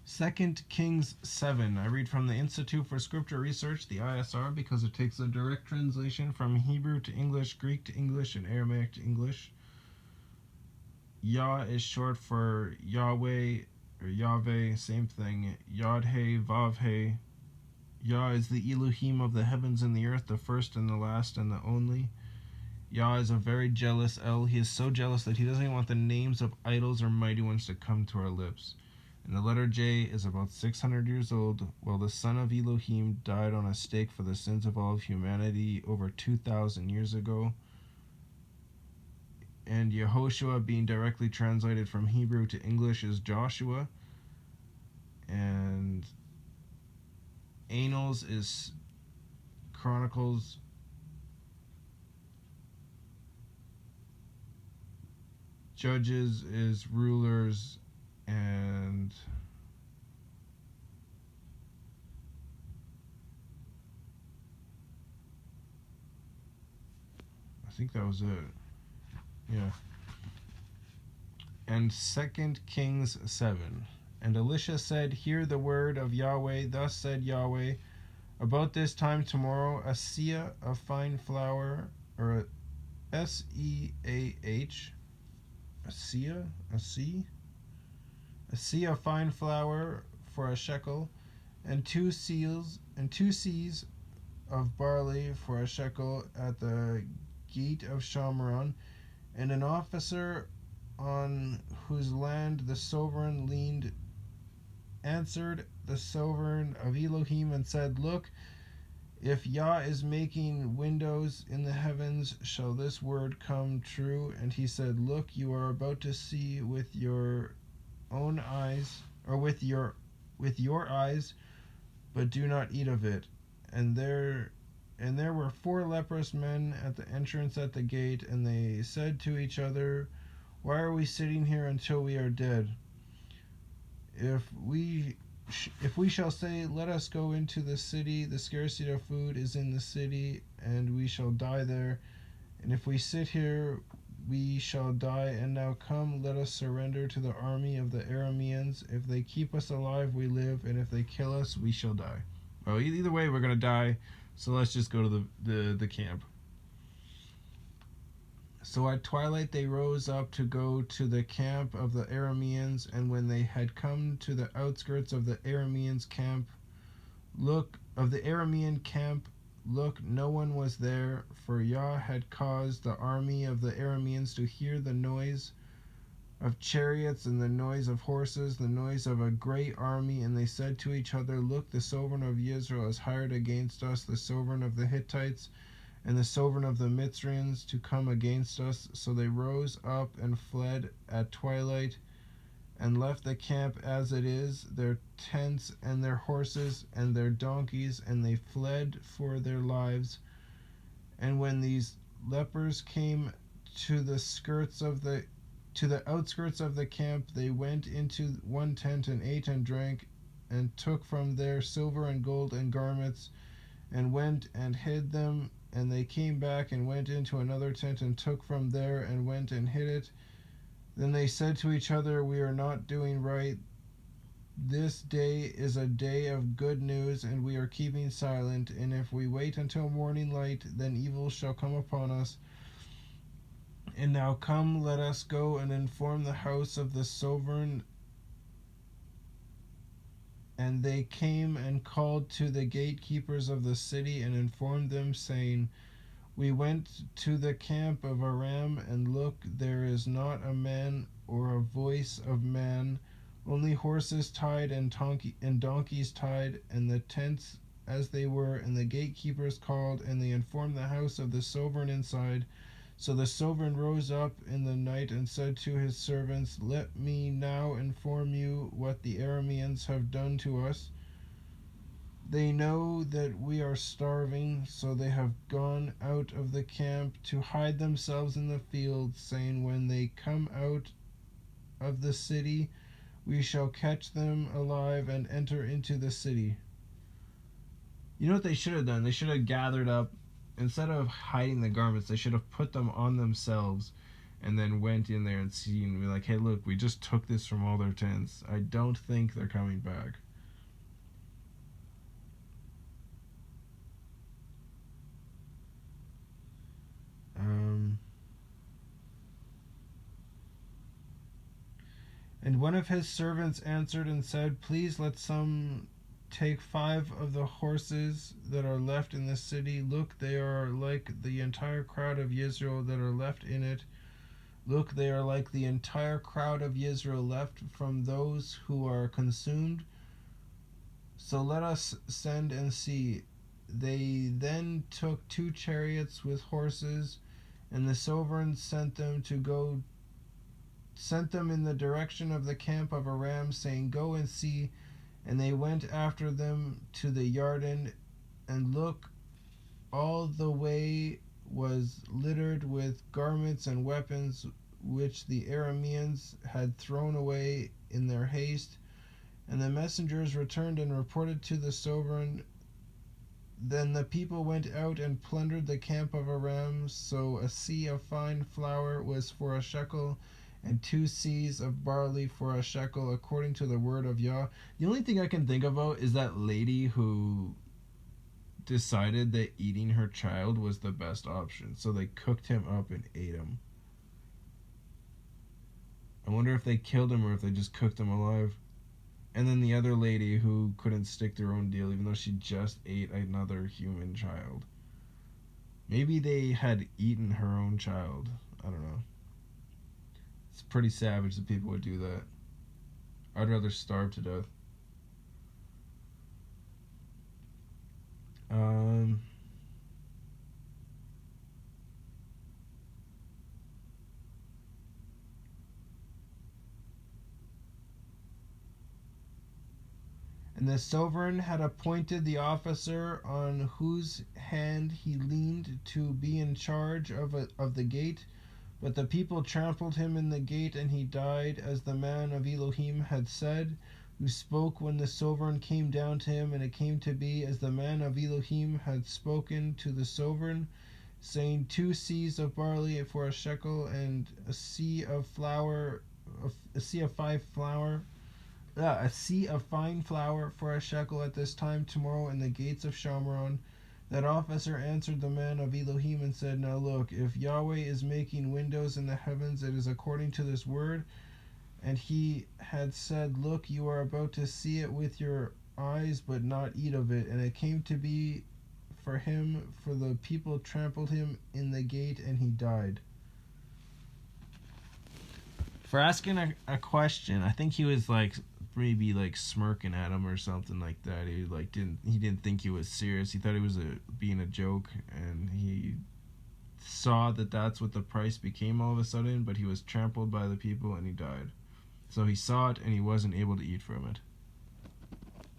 2 Kings 7. I read from the Institute for Scripture Research, the ISR, because it takes a direct translation from Hebrew to English, Greek to English, and Aramaic to English. Yah is short for YahWeh or YahWeh, same thing. Yod-He, Vav-He. Yah is the Elohim of the heavens and the earth, the first and the last and the only. Yah is a very jealous El. He is so jealous that he doesn't even want the names of idols or mighty ones to come to our lips. And the letter J is about 600 years old, while the son of Elohim died on a stake for the sins of all of humanity over 2,000 years ago. And Yehoshua, being directly translated from Hebrew to English, is Joshua. And Annals is Chronicles. Judges is rulers, and I think that was it. Yeah. And 2 Kings 7. And Elisha said, "Hear the word of Yahweh. Thus said Yahweh, about this time tomorrow, a seah of fine flour," or S-E-A-H, a seah of fine flour for a shekel, and two seahs of barley for a shekel at the gate of Shamron, and an officer on whose land the sovereign leaned answered the sovereign of Elohim and said, "Look, if Yah is making windows in the heavens, shall this word come true?" And he said, "Look, you are about to see with your own eyes, or with your eyes, but do not eat of it." And there were 4 leprous men at the entrance at the gate, and they said to each other, "Why are we sitting here until we are dead? If we shall say, 'Let us go into the city,' the scarcity of food is in the city, and we shall die there. And if we sit here, we shall die. And now come, let us surrender to the army of the Arameans. If they keep us alive, we live, and if they kill us, we shall die." Well, either way, we're going to die, so let's just go to the camp. So at twilight they rose up to go to the camp of the Arameans, and when they had come to the outskirts of the Aramean camp, look, no one was there, for Yah had caused the army of the Arameans to hear the noise of chariots and the noise of horses, the noise of a great army, and they said to each other, "Look, the sovereign of Israel is hired against us, the sovereign of the Hittites and the sovereign of the Mitzrians to come against us." So they rose up and fled at twilight, and left the camp as it is, their tents and their horses and their donkeys, and they fled for their lives. And when these lepers came to the outskirts of the camp, they went into one tent and ate and drank, and took from there silver and gold and garments, and went and hid them. And they came back and went into another tent and took from there and went and hid it. Then they said to each other, "We are not doing right. This day is a day of good news, and we are keeping silent. And if we wait until morning light, then evil shall come upon us. And now come, let us go and inform the house of the sovereign." And they came and called to the gatekeepers of the city and informed them, saying, "We went to the camp of Aram, and look, there is not a man or a voice of man, only horses tied and donkeys tied, and the tents as they were." And the gatekeepers called, and they informed the house of the sovereign inside. So the sovereign rose up in the night and said to his servants, "Let me now inform you what the Arameans have done to us. They know that we are starving, so they have gone out of the camp to hide themselves in the fields, saying, 'When they come out of the city, we shall catch them alive and enter into the city.'" You know what they should have done? They should have gathered up, instead of hiding the garments, they should have put them on themselves and then went in there and seen and be like, hey, look, we just took this from all their tents. I don't think they're coming back. And one of his servants answered and said, please let some take 5 of the horses that are left in the city. Look, they are like the entire crowd of Israel that are left in it. Look, they are like the entire crowd of Israel left from those who are consumed. So let us send and see. They then took 2 chariots with horses, and the sovereign sent them in the direction of the camp of Aram, saying, go and see. And they went after them to the Yarden, and look, all the way was littered with garments and weapons which the Arameans had thrown away in their haste. And the messengers returned and reported to the sovereign. Then the people went out and plundered the camp of Aram. So a seah of fine flour was for a shekel, and 2 seahs of barley for a shekel, according to the word of Yah. The only thing I can think about is that lady who decided that eating her child was the best option. So they cooked him up and ate him. I wonder if they killed him or if they just cooked him alive. And then the other lady who couldn't stick to her own deal, even though she just ate another human child. Maybe they had eaten her own child. I don't know. It's pretty savage that people would do that. I'd rather starve to death. And the sovereign had appointed the officer on whose hand he leaned to be in charge of the gate. But the people trampled him in the gate, and he died, as the man of Elohim had said, who spoke when the sovereign came down to him. And it came to be, as the man of Elohim had spoken to the sovereign, saying, 2 seahs of barley for a shekel, and a seah of flour, a seah of fine flour for a shekel at this time tomorrow in the gates of Shomron. That officer answered the man of Elohim and said, now look, if YahWeh is making windows in the heavens, it is according to this word. And he had said, look, you are about to see it with your eyes, but not eat of it. And it came to be for him, for the people trampled him in the gate, and he died. For asking a question, I think he was like maybe like smirking at him or something like that. He didn't think he was serious. He thought he was being a joke, and he saw that that's what the price became all of a sudden. But he was trampled by the people and he died. So he saw it and he wasn't able to eat from it.